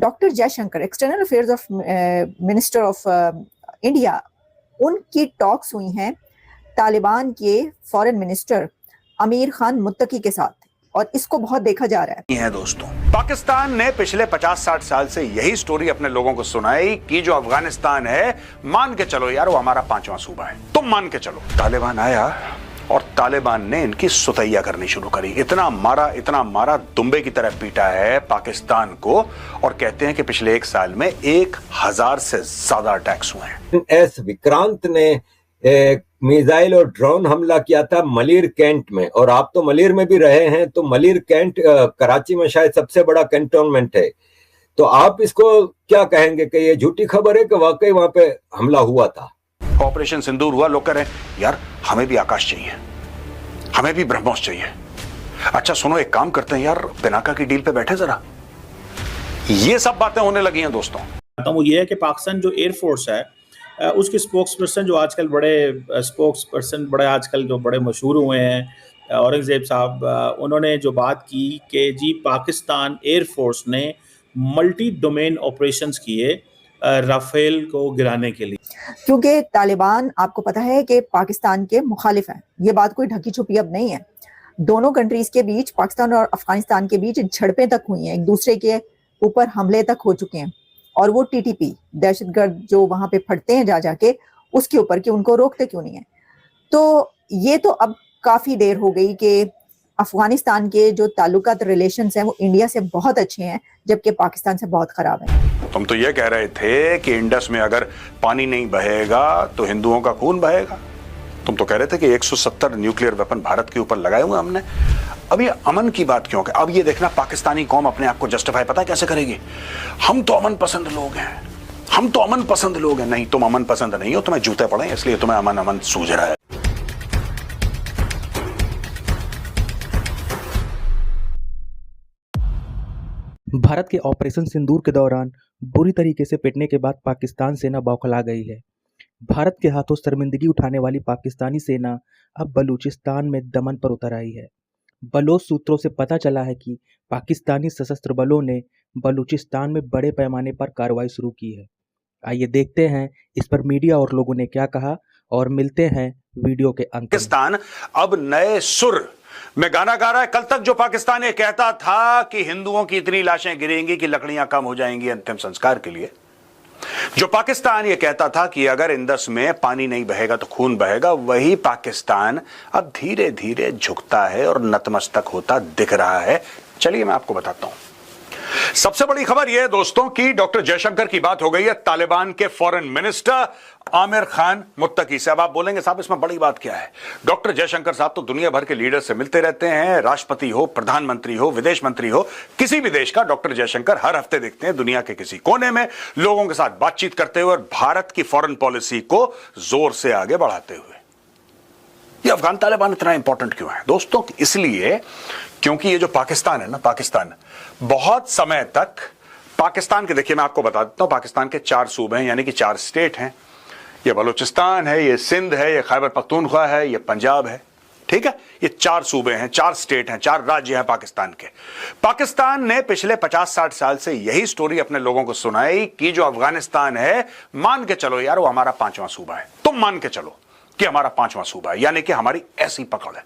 Doctor Jaishankar, external affairs of minister of India, उनकी talks हुई हैं तालिबान के फॉरेन मिनिस्टर आमिर खान मुत्तकी के साथ, और इसको बहुत देखा जा रहा है दोस्तों। पाकिस्तान ने पिछले 50-60 साल से यही स्टोरी अपने लोगों को सुनाई कि जो अफगानिस्तान है, मान के चलो यार वो हमारा 5वां सूबा है, तुम मान के चलो। तालिबान आया और तालिबान ने इनकी सुतैया करनी शुरू करी। इतना मारा, दुम्बे की तरह पीटा है पाकिस्तान को, और कहते हैं कि पिछले 1 साल में 1000 से ज्यादा अटैक्स हुए हैं। एस विक्रांत ने मिसाइल और ड्रोन हमला किया था मलिर कैंट में, और आप तो मलिर में भी रहे हैं, तो मलिर कैंट कराची में शायद सबसे बड़ा कैंटोनमेंट है। तो आप इसको क्या कहेंगे कि ये झूठी खबर है कि वाकई वहां पे हमला हुआ था? ऑपरेशन सिंदूर हुआ, लोग कह रहे हैं यार हमें भी आकाश चाहिए, हमें भी ब्रह्मोस चाहिए। अच्छा सुनो, एक काम करते हैं यार, पिनाका की डील पे बैठे जरा। ये सब बातें होने लगी हैं दोस्तों। वो ये है कि पाकिस्तान जो एयरफोर्स है, उसके स्पोक्स पर्सन जो आजकल बड़े आजकल जो बड़े मशहूर हुए हैं, औरंगजेब साहब, उन्होंने जो बात की कि जी पाकिस्तान एयरफोर्स ने मल्टी डोमेन ऑपरेशंस किए राफेल को गिराने के लिए, क्योंकि तालिबान आपको पता है कि पाकिस्तान के मुखालिफ हैं। ये बात कोई ढकी छुपी अब नहीं है। दोनों कंट्रीज के बीच, पाकिस्तान और अफगानिस्तान के बीच झड़पें तक हुई हैं, एक दूसरे के ऊपर हमले तक हो चुके हैं, और वो टीटीपी दहशतगर्द जो वहां पे फटते हैं जा जाके, उसके ऊपर कि उनको रोकते क्यों नहीं है। तो ये तो अब काफी देर हो गई कि अफगानिस्तान के जो ताल्लुकात रिलेशंस हैं वो इंडिया से बहुत अच्छे हैं, जबकि पाकिस्तान से बहुत खराब हैं। तुम तो ये कह रहे थे कि इंडस में अगर पानी नहीं बहेगा तो हिंदुओं का खून बहेगा। तुम तो कह रहे थे कि 170 न्यूक्लियर वेपन भारत के ऊपर लगाए हुए हमने। अब ये अमन की बात क्यों? अब ये देखना पाकिस्तानी कौम अपने आप को जस्टिफाई पता है कैसे करेगी? हम तो अमन पसंद लोग हैं, हम तो अमन पसंद लोग हैं। नहीं, तुम अमन पसंद नहीं हो, तुम्हें जूते पड़े इसलिए तुम्हें अमन अमन सूझ रहा है। भारत के ऑपरेशन सिंदूर के दौरान बुरी तरीके से पिटने के बाद पाकिस्तान सेना बौखला गई है। भारत के हाथों शर्मिंदगी उठाने वाली पाकिस्तानी सेना अब बलूचिस्तान में दमन पर उतर आई है। बलोच सूत्रों से पता चला है कि पाकिस्तानी सशस्त्र बलों ने बलूचिस्तान में बड़े पैमाने पर कार्रवाई शुरू की है। आइए देखते हैं इस पर मीडिया और लोगों ने क्या कहा, और मिलते हैं वीडियो के अंत में। पाकिस्तान अब नए सुर में गाना गा रहा है। कल तक जो पाकिस्तान ये कहता था कि हिंदुओं की इतनी लाशें गिरेंगी कि लकड़ियां कम हो जाएंगी अंतिम संस्कार के लिए, जो पाकिस्तान ये कहता था कि अगर इंडस में पानी नहीं बहेगा तो खून बहेगा, वही पाकिस्तान अब धीरे धीरे झुकता है और नतमस्तक होता दिख रहा है। चलिए मैं आपको बताता हूं। सबसे बड़ी खबर यह है दोस्तों कि डॉक्टर जयशंकर की बात हो गई है तालिबान के फॉरेन मिनिस्टर आमिर खान मुत्तकी से। अब आप बोलेंगे साहब इसमें बड़ी बात क्या है? डॉक्टर जयशंकर साहब तो दुनिया भर के लीडर से मिलते रहते हैं, राष्ट्रपति हो, प्रधानमंत्री हो, विदेश मंत्री हो, किसी भी देश का डॉक्टर जयशंकर हर हफ्ते दिखते हैं दुनिया के किसी कोने में लोगों के साथ बातचीत करते हुए और भारत की फॉरेन पॉलिसी को जोर से आगे बढ़ाते हुए। ये अफगान तालिबान इतना इंपॉर्टेंट क्यों है दोस्तों? इसलिए क्योंकि ये जो पाकिस्तान है ना, पाकिस्तान बहुत समय तक पाकिस्तान के, देखिए मैं आपको बता देता हूं, पाकिस्तान के 4 सूबे हैं, यानी कि 4 स्टेट हैं। ये बलूचिस्तान है, ये सिंध है, ये खैबर पख्तूनख्वा है, ये पंजाब है, ठीक है। ये 4 सूबे हैं, 4 स्टेट हैं, 4 राज्य हैं पाकिस्तान के। पाकिस्तान ने पिछले 50-60 साल से यही स्टोरी अपने लोगों को सुनाई कि जो अफगानिस्तान है, मान के चलो यार वो हमारा 5वां सूबा है, तुम मान के चलो कि हमारा 5वां सूबा है। यानी कि हमारी ऐसी पकड़ है,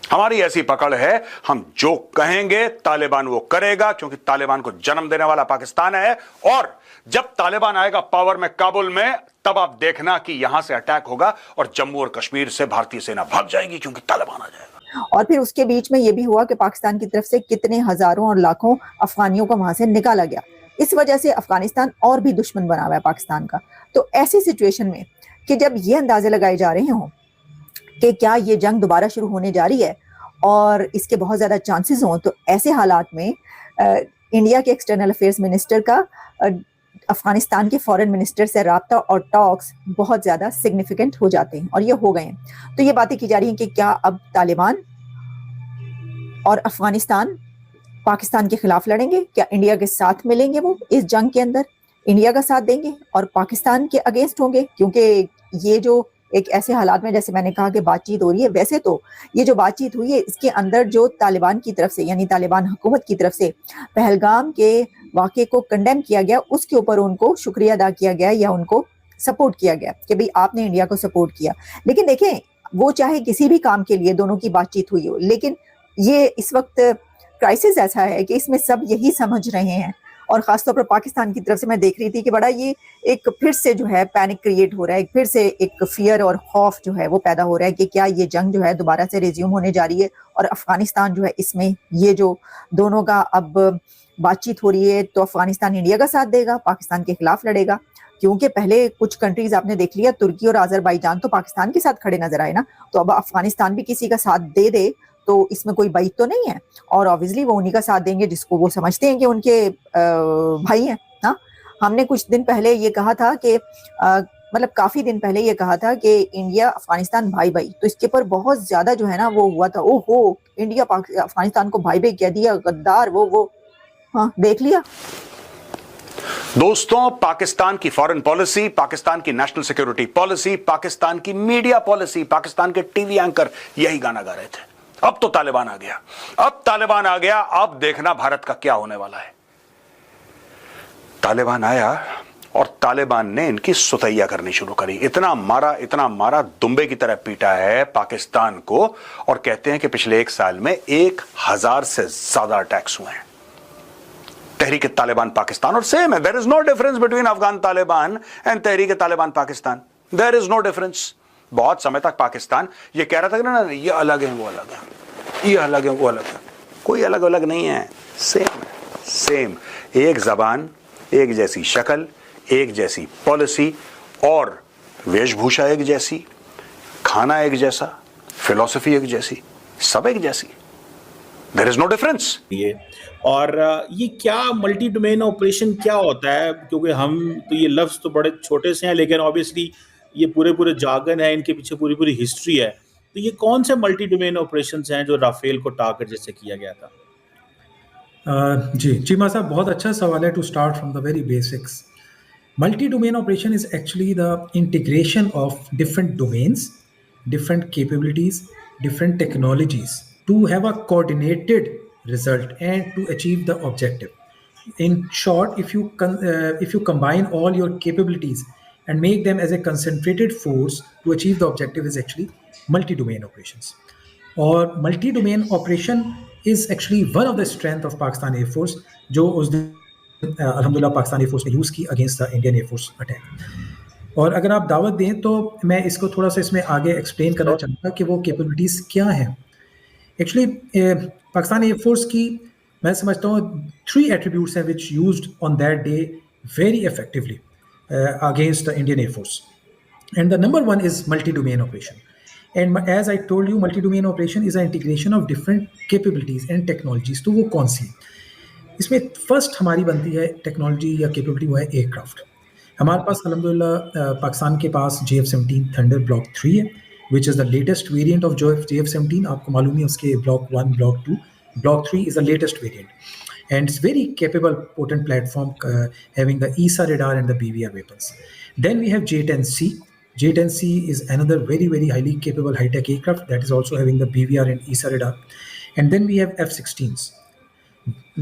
हमारी ऐसी पकड़ है, हम जो कहेंगे तालिबान वो करेगा, क्योंकि तालिबान को जन्म देने वाला पाकिस्तान है। और जब तालिबान आएगा पावर में काबुल में, तब आप देखना कि यहां से अटैक होगा और जम्मू और कश्मीर से भारतीय सेना भाग जाएगी, क्योंकि तालिबान आ जाएगा। और फिर उसके बीच में यह भी हुआ कि पाकिस्तान की तरफ से कितने हजारों और लाखों अफगानियों को वहां से निकाला गया। इस वजह से अफगानिस्तान और भी दुश्मन बना हुआ है पाकिस्तान का। तो ऐसी सिचुएशन में कि जब ये अंदाजे लगाए जा रहे हों कि क्या ये जंग दोबारा शुरू होने जा रही है और इसके बहुत ज़्यादा चांसेस हों, तो ऐसे हालात में इंडिया के एक्सटर्नल अफेयर्स मिनिस्टर का अफगानिस्तान के फॉरेन मिनिस्टर से राब्ता और टॉक्स बहुत ज़्यादा सिग्निफिकेंट हो जाते हैं, और ये हो गए हैं। तो ये बातें की जा रही हैं कि क्या अब तालिबान और अफगानिस्तान पाकिस्तान के खिलाफ लड़ेंगे, क्या इंडिया के साथ मिलेंगे, वो इस जंग के अंदर इंडिया का साथ देंगे और पाकिस्तान के अगेंस्ट होंगे। क्योंकि ये जो एक ऐसे हालात में, जैसे मैंने कहा कि बातचीत हो रही है, वैसे तो ये जो बातचीत हुई है इसके अंदर जो तालिबान की तरफ से, यानी तालिबान हुकूमत की तरफ से पहलगाम के वाक़े को कंडेम किया गया, उसके ऊपर उनको शुक्रिया अदा किया गया या उनको सपोर्ट किया गया कि भाई आपने इंडिया को सपोर्ट किया। लेकिन देखें, वो चाहे किसी भी काम के लिए दोनों की बातचीत हुई हो, लेकिन ये इस वक्त क्राइसिस ऐसा है कि इसमें सब यही समझ रहे हैं, और ख़ासतौर पर पाकिस्तान की तरफ से मैं देख रही थी कि बड़ा ये एक फिर से जो है पैनिक क्रिएट हो रहा है, फिर से एक फियर और खौफ जो है वो पैदा हो रहा है कि क्या ये जंग जो है दोबारा से रिज्यूम होने जा रही है, और अफगानिस्तान जो है इसमें ये जो दोनों का अब बातचीत हो रही है, तो अफगानिस्तान इंडिया का साथ देगा, पाकिस्तान के खिलाफ लड़ेगा। क्योंकि पहले कुछ कंट्रीज आपने देख लिया, तुर्की और अजरबैजान तो पाकिस्तान के साथ खड़े नजर आए ना, तो अब अफगानिस्तान भी किसी का साथ दे दे तो इसमें कोई बात तो नहीं है, और ऑब्वियसली वो उन्हीं का साथ देंगे जिसको वो समझते हैं कि उनके भाई हैं। हाँ, हमने कुछ दिन पहले ये कहा था कि मतलब काफी दिन पहले ये कहा था कि इंडिया अफगानिस्तान भाई भाई, तो इसके ऊपर बहुत ज्यादा जो है ना वो हुआ था, ओहो इंडिया अफगानिस्तान को भाई भाई कह दिया, गद्दार वो। हाँ, देख लिया। दोस्तों, पाकिस्तान की फॉरेन पॉलिसी, पाकिस्तान की नेशनल सिक्योरिटी पॉलिसी, पाकिस्तान की मीडिया पॉलिसी, पाकिस्तान के टीवी एंकर यही गाना गा रहे थे। अब तो तालिबान आ गया, अब तालिबान आ गया, अब देखना भारत का क्या होने वाला है। तालिबान आया और तालिबान ने इनकी सुतैया करनी शुरू करी। इतना मारा, दुम्बे की तरह पीटा है पाकिस्तान को, और कहते हैं कि पिछले 1 साल में 1000 से ज्यादा अटैक्स हुए हैं। तहरीक तालिबान पाकिस्तान, और सेम है, there is no difference between Afghan Taliban and Tehreek Taliban Pakistan, there is no difference. बहुत समय तक पाकिस्तान ये कह रहा था कि ना ये अलग है, वो अलग है, ये अलग है, वो अलग है। कोई अलग अलग नहीं है, सेम है, सेम। एक जबान, एक जैसी शक्ल, एक जैसी पॉलिसी, और वेशभूषा एक जैसी, खाना एक जैसा, फिलॉसफी एक जैसी, सब एक जैसी। There is no difference. ये और ये क्या मल्टी डोमेन ऑपरेशन क्या होता है? क्योंकि हम तो ये लफ्ज़ तो बड़े छोटे से हैं, लेकिन ऑब्वियसली ये पूरे जार्गन है, इनके पीछे पूरी हिस्ट्री है। तो ये कौन से मल्टी डोमेन ऑपरेशंस हैं जो राफेल को टारगेट जैसे किया गया था? जी चीमा साहब, बहुत अच्छा सवाल है। To start from the very basics, multi domain operation is actually the integration of different domains, different capabilities, different technologies to have a coordinated result and to achieve the objective. In short, if you combine all your capabilities and make them as a concentrated force to achieve the objective, is actually multi-domain operations. Or multi-domain operation is actually one of the strength of Pakistan Air Force, जो उस दिन अल्हम्दुलिल्लाह Pakistan air force ने use की against the Indian Air force attack. और अगर आप दावत दें तो मैं इसको थोड़ा सा इसमें आगे एक्सप्लेन करना चाहूँगा कि वो कैपेबिलिटीज़ क्या हैं। एक्चुअली पाकिस्तान एयर फोर्स की मैं समझता हूँ 3 एट्रीब्यूट्स हैं which used on that day very effectively against the Indian Air Force, and the number 1 is multi domain operation. And as I told you, multi domain operation is a integration of different capabilities and technologies. तो वो कौन सी? इसमें first हमारी बनती है technology या capability, वो है एयरक्राफ्ट। हमारे पास अल्हम्दुलिल्लाह पाकिस्तान के पास JF-17 थंडर ब्लॉक 3 है, which is the latest variant of JF-17। आपको मालूम है उसके block 1, block 2, block 3 is the latest variant and it's very capable potent platform having the ESA radar and the BVR weapons. Then we have J-10C. J-10C is another very highly capable high-tech aircraft that is also having the BVR and ESA radar. And then we have F-16s.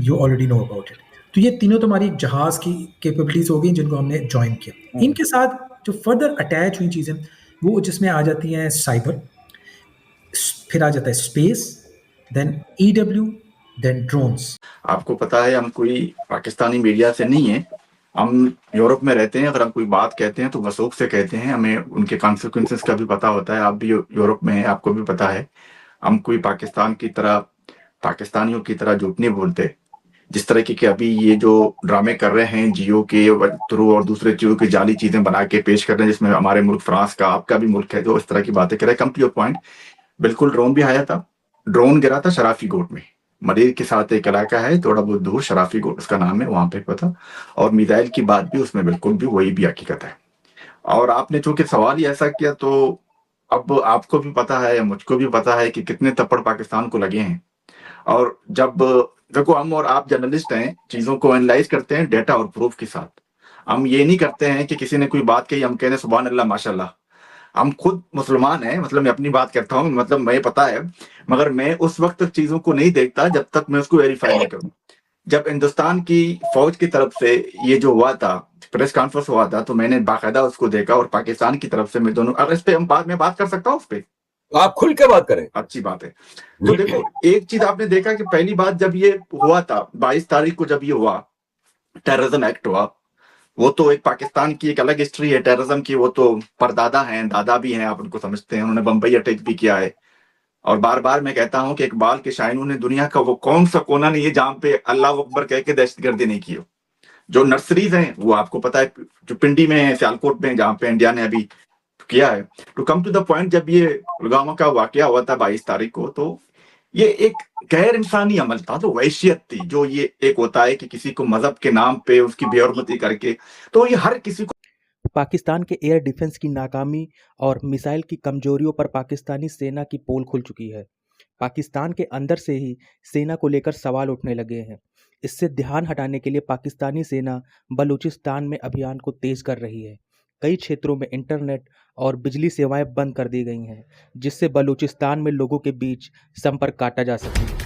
You already know about it. तो ये तीनों तो हमारी जहाज की capabilities हो गई जिनको हमने ज्वाइन किया। इनके साथ जो फर्दर अटैच हुई चीज़ें वो जिसमें आ जाती हैं साइबर, फिर आ जाता है space, then EW, then drones. आपको पता है हम कोई पाकिस्तानी मीडिया से नहीं है, हम यूरोप में रहते हैं। अगर हम कोई बात कहते हैं तो वसूख से कहते हैं, हमें उनके कॉन्सिक्वेंसेस का भी पता होता है। आप भी यूरोप में हैं, आपको भी पता है। हम कोई पाकिस्तान की तरह, पाकिस्तानियों की तरह झूठ नहीं बोलते। जिस तरह के अभी ये जो ड्रामे कर रहे हैं जियो के थ्रू और दूसरे चीजों की जाली चीजें बना के पेश कर रहे हैं, जिसमें हमारे मुल्क फ्रांस का, आपका भी मुल्क है, जो इस तरह की बातें कर रहे हैं। कम टू योर पॉइंट, बिल्कुल ड्रोन भी आया था। ड्रोन गिरा था शराफी गोट में, मरीर के साथ एक इलाका है थोड़ा बहुत दूर, शराफी गोट उसका नाम है, वहां पे पता। और मिसाइल की बात भी उसमें बिल्कुल भी वही भी हकीकत है। और आपने चूंकि सवाल ही ऐसा किया, तो अब आपको भी पता है या मुझको भी पता है कि कितने थप्पड़ पाकिस्तान को लगे हैं। और जब देखो, हम और आप जर्नलिस्ट हैं, चीजों को एनालाइज करते हैं डेटा और प्रूफ के साथ। हम ये नहीं करते हैं कि किसी ने कोई बात कही हम कहने सुभान अल्लाह माशाल्लाह। हम खुद मुसलमान हैं, मतलब मैं अपनी बात करता हूँ, मतलब मैं पता है, मगर मैं उस वक्त तक चीजों को नहीं देखता जब तक मैं उसको वेरीफाई नहीं करूँ। जब हिंदुस्तान की फौज की तरफ से ये जो हुआ था, प्रेस कॉन्फ्रेंस हुआ था, तो मैंने बाकायदा उसको देखा और पाकिस्तान की तरफ से मैं दोनों, अगर इस पे हम बाद में बात कर सकता हूँ उस पे, आप खुल के बात करें। अच्छी बात है। तो देखो, एक चीज आपने देखा कि पहली बात जब ये हुआ था 22 तारीख को, जब ये हुआ टेररिज्म एक्ट हुआ, वो तो एक पाकिस्तान की एक अलग हिस्ट्री है टेररिज्म की, वो तो परदादा हैं, दादा भी हैं, आप उनको समझते हैं, उन्होंने बम्बई अटैक भी किया है। और बार बार मैं कहता हूं कि इकबाल के शायरों ने दुनिया का वो कौन सा कोना नहीं है जहां पे अल्लाह अकबर कह के दहशतगर्दी नहीं की हो। जो नर्सरीज हैं वो आपको पता है, जो पिंडी में है, सियालकोट में, जहां पे इंडिया ने अभी किया है। To come to the point, जब ये पुलवामा का वाकया हुआ था 22 तारीख को, तो ये एक गैर इंसानी अमल था, तो वहशियत थी, जो ये एक होता है कि किसी को मजहब के नाम पे उसकी बेहरमती करके, तो ये हर किसी को। पाकिस्तान के एयर डिफेंस की नाकामी और मिसाइल की कमजोरियों पर पाकिस्तानी सेना की पोल खुल चुकी है। पाकिस्तान के अंदर से ही सेना को लेकर सवाल उठने लगे हैं। इससे ध्यान हटाने के लिए पाकिस्तानी सेना बलूचिस्तान में अभियान को तेज कर रही है। कई क्षेत्रों में इंटरनेट और बिजली सेवाएं बंद कर दी गई हैं, जिससे बलूचिस्तान में लोगों के बीच संपर्क काटा जा सके।